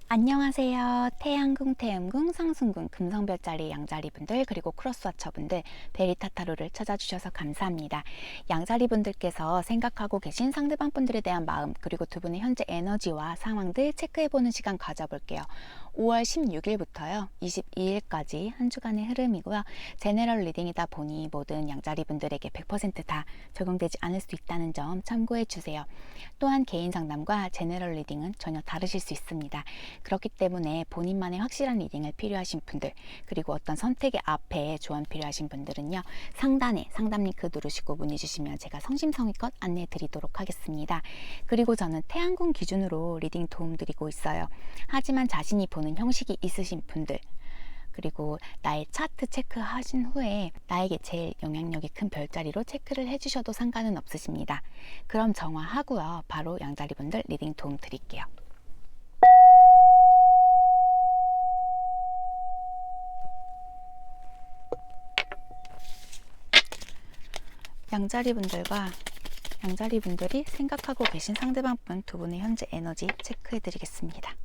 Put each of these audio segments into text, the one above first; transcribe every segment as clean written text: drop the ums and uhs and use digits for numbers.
안녕하세요. 태양궁, 태음궁, 상승궁, 금성별자리, 양자리 분들, 그리고 크로스와처 분들, 베리타타로를 찾아주셔서 감사합니다. 양자리 분들께서 생각하고 계신 상대방 분들에 대한 마음, 그리고 두 분의 현재 에너지와 상황들 체크해보는 시간 가져볼게요. 5월 16일부터요, 22일까지 한 주간의 흐름이고요. 제너럴 리딩이다 보니 모든 양자리 분들에게 100% 다 적용되지 않을 수 있다는 점 참고해 주세요. 또한 개인 상담과 제너럴 리딩은 전혀 다르실 수 있습니다. 그렇기 때문에 본인만의 확실한 리딩을 필요하신 분들, 그리고 어떤 선택의 앞에 조언 필요하신 분들은요, 상단에 상담 링크 누르시고 문의 주시면 제가 성심성의껏 안내해 드리도록 하겠습니다. 그리고 저는 태양궁 기준으로 리딩 도움 드리고 있어요. 하지만 자신이 보는 형식이 있으신 분들, 그리고 나의 차트 체크하신 후에 나에게 제일 영향력이 큰 별자리로 체크를 해주셔도 상관은 없으십니다. 그럼 정화하고요, 바로 양자리 분들 리딩 도움 드릴게요. 양자리 분들이 생각하고 계신 상대방 분 두 분의 현재 에너지 체크해 드리겠습니다.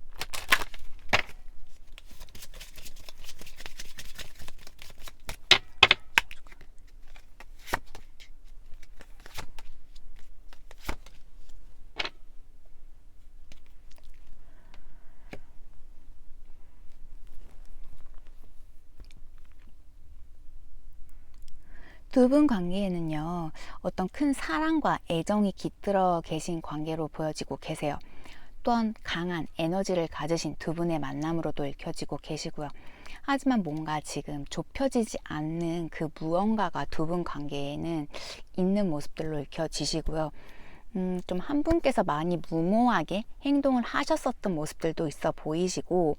두 분 관계에는요, 어떤 큰 사랑과 애정이 깃들어 계신 관계로 보여지고 계세요. 또한 강한 에너지를 가지신 두 분의 만남으로도 읽혀지고 계시고요. 하지만 뭔가 지금 좁혀지지 않는 그 무언가가 두 분 관계에는 있는 모습들로 읽혀지시고요. 좀 한 분께서 많이 무모하게 행동을 하셨었던 모습들도 있어 보이시고,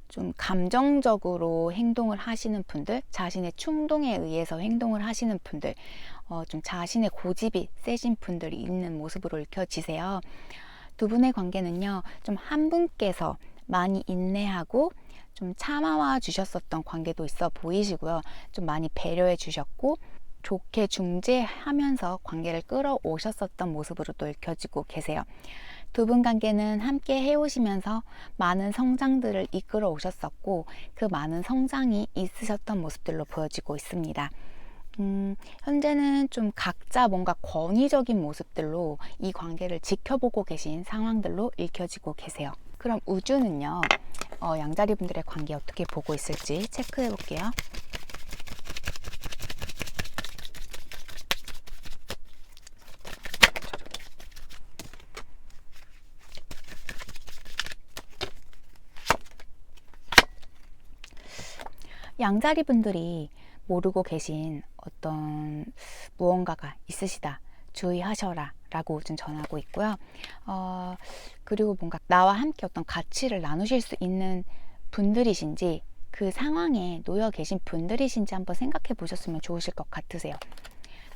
좀 감정적으로 행동을 하시는 분들, 자신의 충동에 의해서 행동을 하시는 분들, 좀 자신의 고집이 세신 분들이 있는 모습으로 읽혀지세요. 두 분의 관계는요, 좀 한 분께서 많이 인내하고 좀 참아와 주셨었던 관계도 있어 보이시고요. 좀 많이 배려해 주셨고 좋게 중재하면서 관계를 끌어오셨었던 모습으로도 읽혀지고 계세요. 두 분 관계는 함께 해오시면서 많은 성장들을 이끌어 오셨었고, 그 많은 성장이 있으셨던 모습들로 보여지고 있습니다. 현재는 좀 각자 뭔가 권위적인 모습들로 이 관계를 지켜보고 계신 상황들로 읽혀지고 계세요. 그럼 우주는요, 양자리 분들의 관계 어떻게 보고 있을지 체크해 볼게요. 양자리 분들이 모르고 계신 어떤 무언가가 있으시다, 주의하셔라 라고 좀 전하고 있고요. 그리고 뭔가 나와 함께 어떤 가치를 나누실 수 있는 분들이신지, 그 상황에 놓여 계신 분들이신지 한번 생각해 보셨으면 좋으실 것 같으세요.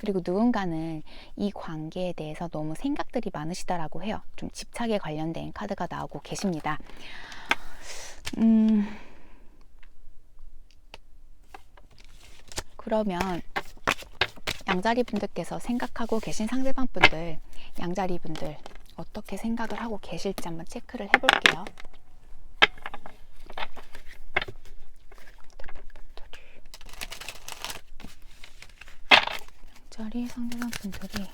그리고 누군가는 이 관계에 대해서 너무 생각들이 많으시다라고 해요. 좀 집착에 관련된 카드가 나오고 계십니다. 그러면 양자리 분들께서 생각하고 계신 상대방 분들, 양자리 분들 어떻게 생각을 하고 계실지 한번 체크를 해볼게요. 양자리 상대방 분들이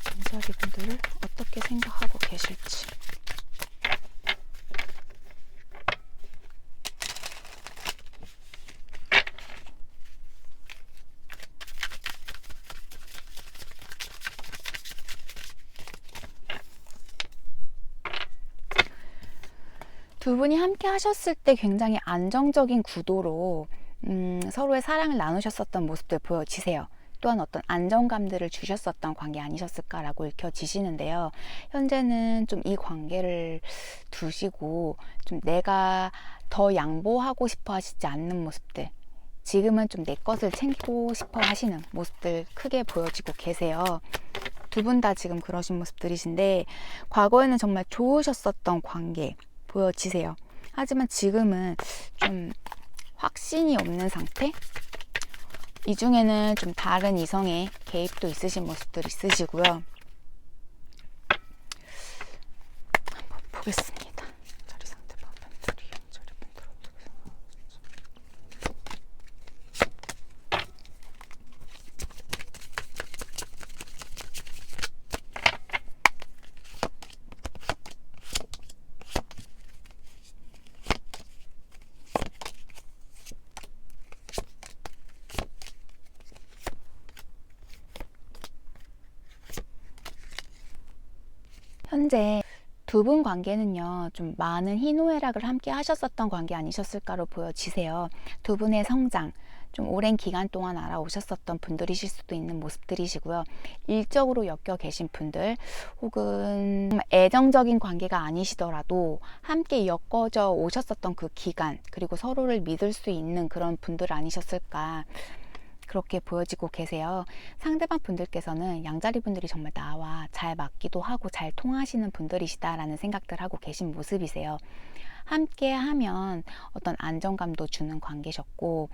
양자리 분들을 어떻게 생각하고 계실지. 두 분이 함께 하셨을 때 굉장히 안정적인 구도로 서로의 사랑을 나누셨었던 모습들 보여지세요. 또한 어떤 안정감들을 주셨었던 관계 아니셨을까라고 읽혀지시는데요. 현재는 좀 이 관계를 두시고 좀 내가 더 양보하고 싶어 하시지 않는 모습들, 지금은 좀 내 것을 챙기고 싶어 하시는 모습들 크게 보여지고 계세요. 두 분 다 지금 그러신 모습들이신데, 과거에는 정말 좋으셨었던 관계 보여지세요. 하지만 지금은 좀 확신이 없는 상태? 이 중에는 좀 다른 이성의 개입도 있으신 모습들 있으시고요. 한번 보겠습니다. 자리 상대방 팬들이 양자리 팬들 어떻게 현재 두 분 관계는요, 좀 많은 희노애락을 함께 하셨었던 관계 아니셨을까로 보여지세요. 두 분의 성장, 좀 오랜 기간 동안 알아오셨었던 분들이실 수도 있는 모습들이시고요. 일적으로 엮여 계신 분들, 혹은 애정적인 관계가 아니시더라도 함께 엮어져 오셨었던 그 기간, 그리고 서로를 믿을 수 있는 그런 분들 아니셨을까, 그렇게 보여지고 계세요. 상대방 분들께서는 양자리 분들이 정말 나와 잘 맞기도 하고 잘 통하시는 분들이시다라는 생각들 하고 계신 모습이세요. 함께 하면 어떤 안정감도 주는 관계셨고,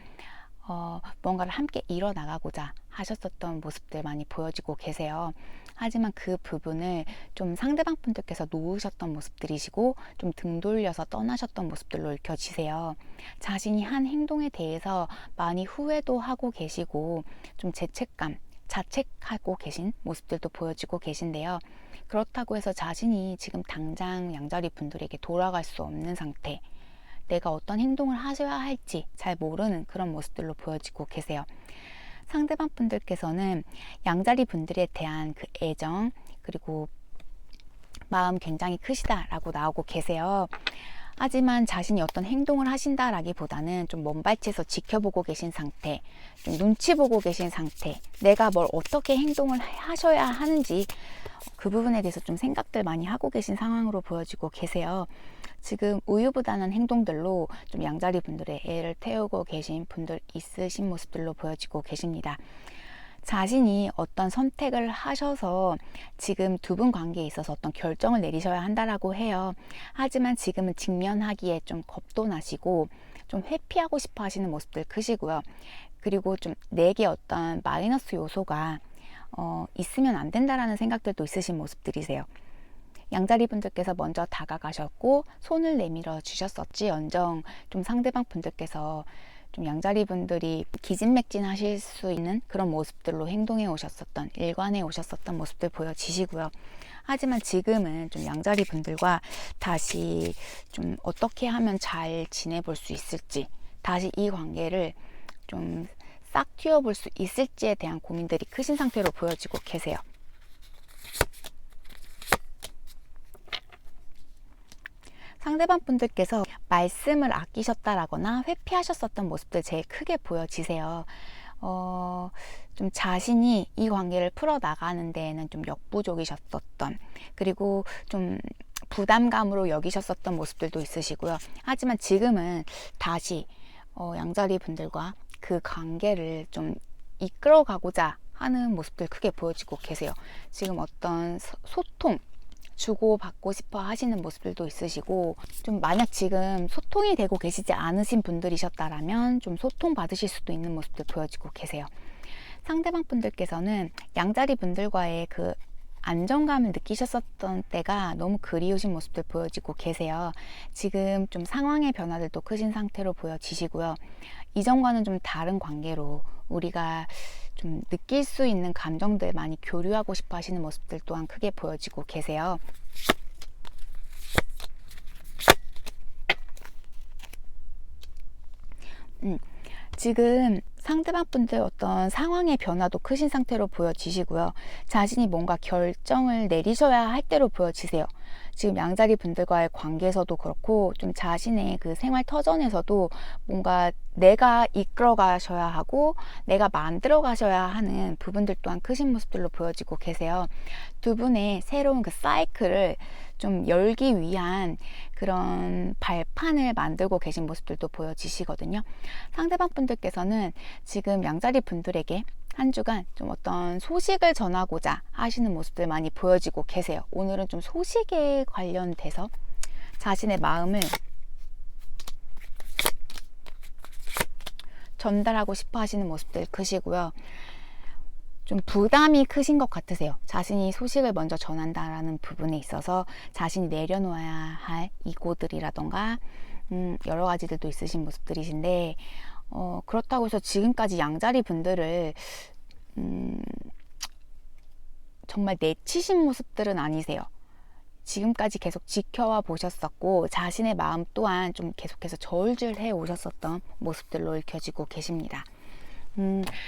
뭔가를 함께 이뤄나가고자 하셨었던 모습들 많이 보여지고 계세요. 하지만 그 부분을 좀 상대방 분들께서 놓으셨던 모습들이시고, 좀 등 돌려서 떠나셨던 모습들로 읽혀지세요. 자신이 한 행동에 대해서 많이 후회도 하고 계시고, 좀 죄책감, 자책하고 계신 모습들도 보여지고 계신데요. 그렇다고 해서 자신이 지금 당장 양자리 분들에게 돌아갈 수 없는 상태, 내가 어떤 행동을 하셔야 할지 잘 모르는 그런 모습들로 보여지고 계세요. 상대방 분들께서는 양자리 분들에 대한 그 애정, 그리고 마음 굉장히 크시다라고 나오고 계세요. 하지만 자신이 어떤 행동을 하신다라기보다는 좀 먼발치에서 지켜보고 계신 상태, 좀 눈치 보고 계신 상태, 내가 뭘 어떻게 행동을 하셔야 하는지 그 부분에 대해서 좀 생각들 많이 하고 계신 상황으로 보여지고 계세요. 지금 우유부단한 행동들로 좀 양자리 분들의 애를 태우고 계신 분들 있으신 모습들로 보여지고 계십니다. 자신이 어떤 선택을 하셔서 지금 두 분 관계에 있어서 어떤 결정을 내리셔야 한다라고 해요. 하지만 지금은 직면하기에 좀 겁도 나시고 좀 회피하고 싶어 하시는 모습들 크시고요. 그리고 좀 내게 어떤 마이너스 요소가 있으면 안 된다라는 생각들도 있으신 모습들이세요. 양자리 분들께서 먼저 다가가셨고 손을 내밀어 주셨었지언정 좀 상대방 분들께서 좀 양자리 분들이 기진맥진하실 수 있는 그런 모습들로 행동해 오셨었던, 일관해 오셨었던 모습들 보여지시고요. 하지만 지금은 좀 양자리 분들과 다시 좀 어떻게 하면 잘 지내볼 수 있을지, 다시 이 관계를 좀 싹 틔워볼 수 있을지에 대한 고민들이 크신 상태로 보여지고 계세요. 상대방 분들께서 말씀을 아끼셨다라거나 회피하셨었던 모습들 제일 크게 보여지세요. 좀 자신이 이 관계를 풀어나가는 데에는 좀 역부족이셨었던, 그리고 좀 부담감으로 여기셨었던 모습들도 있으시고요. 하지만 지금은 다시 양자리 분들과 그 관계를 좀 이끌어가고자 하는 모습들 크게 보여지고 계세요. 지금 어떤 소통, 주고받고 싶어 하시는 모습들도 있으시고, 좀 만약 지금 소통이 되고 계시지 않으신 분들이셨다라면 좀 소통 받으실 수도 있는 모습들 보여지고 계세요. 상대방 분들께서는 양자리 분들과의 그 안정감을 느끼셨었던 때가 너무 그리우신 모습들 보여지고 계세요. 지금 좀 상황의 변화들도 크신 상태로 보여지시고요. 이전과는 좀 다른 관계로 우리가 좀 느낄 수 있는 감정들 많이 교류하고 싶어 하시는 모습들 또한 크게 보여지고 계세요. 지금 상대방 분들 어떤 상황의 변화도 크신 상태로 보여지시고요. 자신이 뭔가 결정을 내리셔야 할 때로 보여지세요. 지금 양자리 분들과의 관계에서도 그렇고, 좀 자신의 그 생활 터전에서도 뭔가 내가 이끌어 가셔야 하고 내가 만들어 가셔야 하는 부분들 또한 크신 모습들로 보여지고 계세요. 두 분의 새로운 그 사이클을 좀 열기 위한 그런 발판을 만들고 계신 모습들도 보여지시거든요. 상대방 분들께서는 지금 양자리 분들에게 한 주간 좀 어떤 소식을 전하고자 하시는 모습들 많이 보여지고 계세요. 오늘은 좀 소식에 관련돼서 자신의 마음을 전달하고 싶어 하시는 모습들 크시고요. 좀 부담이 크신 것 같으세요. 자신이 소식을 먼저 전한다라는 부분에 있어서 자신이 내려놓아야 할 이고들이라던가 여러 가지들도 있으신 모습들이신데, 그렇다고 해서 지금까지 양자리 분들을 정말 내치신 모습들은 아니세요. 지금까지 계속 지켜와 보셨었고 자신의 마음 또한 좀 계속해서 저울질해 오셨었던 모습들로 읽혀지고 계십니다.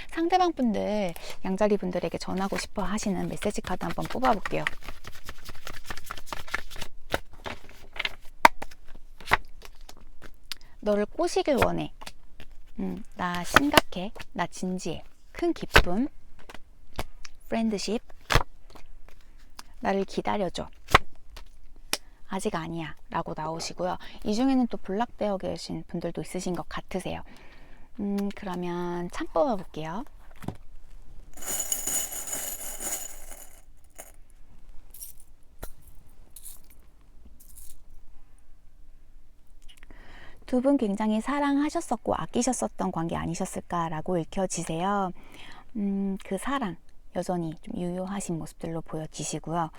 상대방 분들, 양자리 분들에게 전하고 싶어 하시는 메시지 카드 한번 뽑아볼게요. 너를 꼬시길 원해. 나 심각해. 나 진지해. 큰 기쁨. 프렌드십. 나를 기다려줘. 아직 아니야 라고 나오시고요. 이 중에는 또 블락되어 계신 분들도 있으신 것 같으세요. 그러면 참 뽑아볼게요. 두 분 굉장히 사랑하셨었고 아끼셨었던 관계 아니셨을까라고 읽혀지세요. 그 사랑 여전히 좀 유효하신 모습들로 보여지시고요.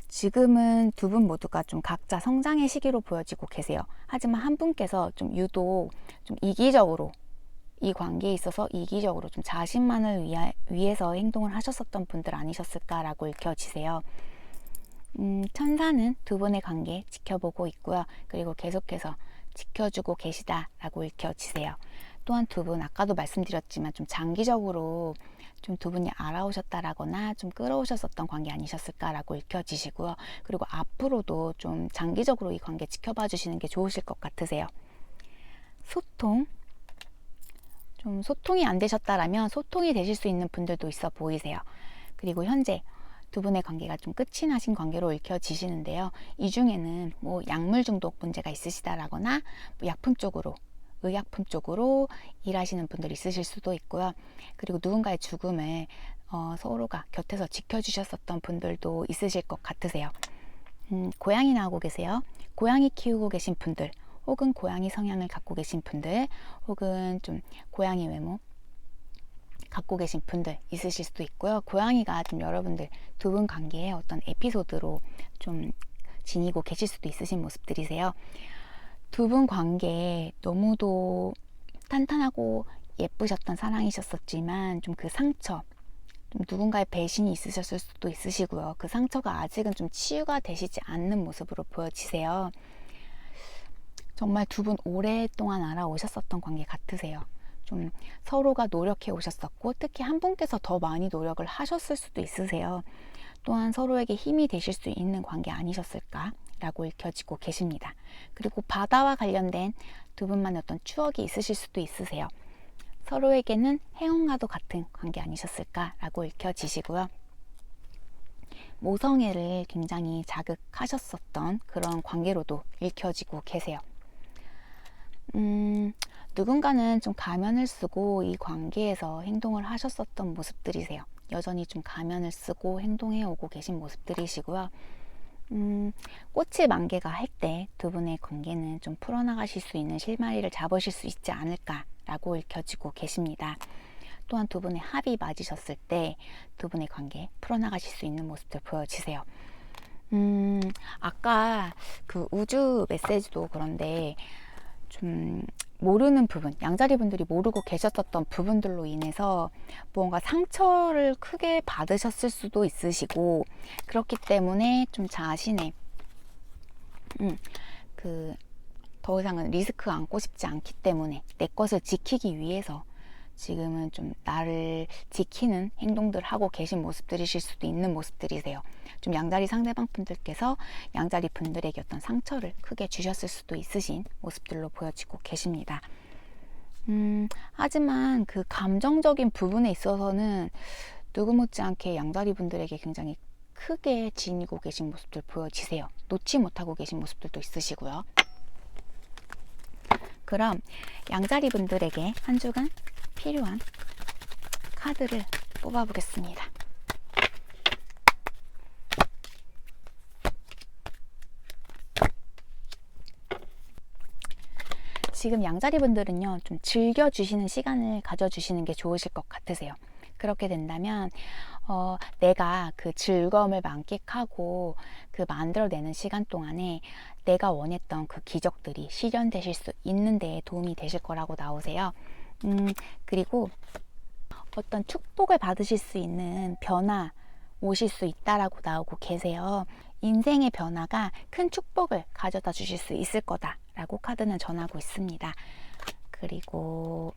지금은 두 분 모두가 좀 각자 성장의 시기로 보여지고 계세요. 하지만 한 분께서 좀 유독 좀 이기적으로, 이 관계에 있어서 이기적으로 좀 자신만을 위해서 행동을 하셨었던 분들 아니셨을까라고 읽혀지세요. 천사는 두 분의 관계 지켜보고 있고요. 그리고 계속해서 지켜주고 계시다라고 읽혀지세요. 또한 두 분 아까도 말씀드렸지만 좀 장기적으로 좀 두 분이 알아오셨다라거나 좀 끌어오셨었던 관계 아니셨을까라고 읽혀지시고요. 그리고 앞으로도 좀 장기적으로 이 관계 지켜봐 주시는 게 좋으실 것 같으세요. 소통. 좀 소통이 안 되셨다라면 소통이 되실 수 있는 분들도 있어 보이세요. 그리고 현재 두 분의 관계가 좀 끝이 나신 관계로 읽혀지시는데요. 이 중에는 뭐 약물 중독 문제가 있으시다라거나 뭐 약품 쪽으로, 의약품 쪽으로 일하시는 분들이 있으실 수도 있고요. 그리고 누군가의 죽음을 서로가 곁에서 지켜주셨었던 분들도 있으실 것 같으세요. 고양이 나오고 계세요. 고양이 키우고 계신 분들, 혹은 고양이 성향을 갖고 계신 분들, 혹은 좀 고양이 외모 갖고 계신 분들 있으실 수도 있고요. 고양이가 좀 여러분들 두 분 관계에 어떤 에피소드로 좀 지니고 계실 수도 있으신 모습들이세요. 두 분 관계에 너무도 탄탄하고 예쁘셨던 사랑이셨었지만 좀 그 상처, 좀 누군가의 배신이 있으셨을 수도 있으시고요. 그 상처가 아직은 좀 치유가 되시지 않는 모습으로 보여지세요. 정말 두 분 오랫동안 알아오셨었던 관계 같으세요. 좀 서로가 노력해 오셨었고 특히 한 분께서 더 많이 노력을 하셨을 수도 있으세요. 또한 서로에게 힘이 되실 수 있는 관계 아니셨을까라고 읽혀지고 계십니다. 그리고 바다와 관련된 두 분만의 어떤 추억이 있으실 수도 있으세요. 서로에게는 행운과도 같은 관계 아니셨을까라고 읽혀지시고요. 모성애를 굉장히 자극하셨었던 그런 관계로도 읽혀지고 계세요. 누군가는 좀 가면을 쓰고 이 관계에서 행동을 하셨었던 모습들이세요. 여전히 좀 가면을 쓰고 행동해 오고 계신 모습들이시고요. 꽃이 만개가 할 때 두 분의 관계는 좀 풀어나가실 수 있는 실마리를 잡으실 수 있지 않을까라고 읽혀지고 계십니다. 또한 두 분의 합이 맞으셨을 때 두 분의 관계 풀어나가실 수 있는 모습들 보여지세요. 아까 그 우주 메시지도 그런데 좀 모르는 부분, 양자리 분들이 모르고 계셨었던 부분들로 인해서 뭔가 상처를 크게 받으셨을 수도 있으시고, 그렇기 때문에 좀 자신의 더 이상은 리스크 안고 싶지 않기 때문에 내 것을 지키기 위해서 지금은 좀 나를 지키는 행동들 하고 계신 모습들이실 수도 있는 모습들이세요. 좀 양자리 상대방 분들께서 양자리 분들에게 어떤 상처를 크게 주셨을 수도 있으신 모습들로 보여지고 계십니다. 하지만 그 감정적인 부분에 있어서는 누구 못지않게 양자리 분들에게 굉장히 크게 지니고 계신 모습들 보여지세요. 놓지 못하고 계신 모습들도 있으시고요. 그럼 양자리 분들에게 한 주간 필요한 카드를 뽑아보겠습니다. 지금 양자리 분들은요, 좀 즐겨주시는 시간을 가져주시는 게 좋으실 것 같으세요. 그렇게 된다면 내가 그 즐거움을 만끽하고 그 만들어내는 시간 동안에 내가 원했던 그 기적들이 실현되실 수 있는 데에 도움이 되실 거라고 나오세요. 그리고 어떤 축복을 받으실 수 있는 변화 오실 수 있다라고 나오고 계세요. 인생의 변화가 큰 축복을 가져다 주실 수 있을 거다라고 카드는 전하고 있습니다. 그리고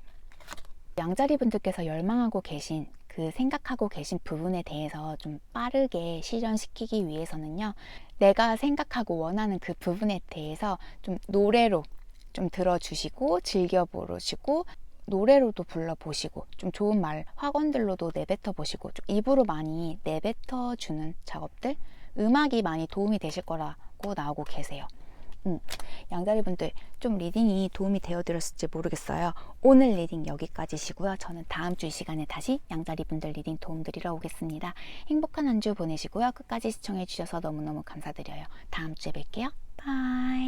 양자리 분들께서 열망하고 계신 그 생각하고 계신 부분에 대해서 좀 빠르게 실현시키기 위해서는요, 내가 생각하고 원하는 그 부분에 대해서 좀 노래로 좀 들어주시고 즐겨 보시고 노래로도 불러보시고 좀 좋은 말 확언들로도 내뱉어 보시고 좀 입으로 많이 내뱉어 주는 작업들, 음악이 많이 도움이 되실 거라고 나오고 계세요. 양자리 분들 좀 리딩이 도움이 되어 드렸을지 모르겠어요. 오늘 리딩 여기까지시고요. 저는 다음 주 이 시간에 다시 양자리 분들 리딩 도움 드리러 오겠습니다. 행복한 한 주 보내시고요. 끝까지 시청해 주셔서 너무너무 감사드려요. 다음 주에 뵐게요. 바이.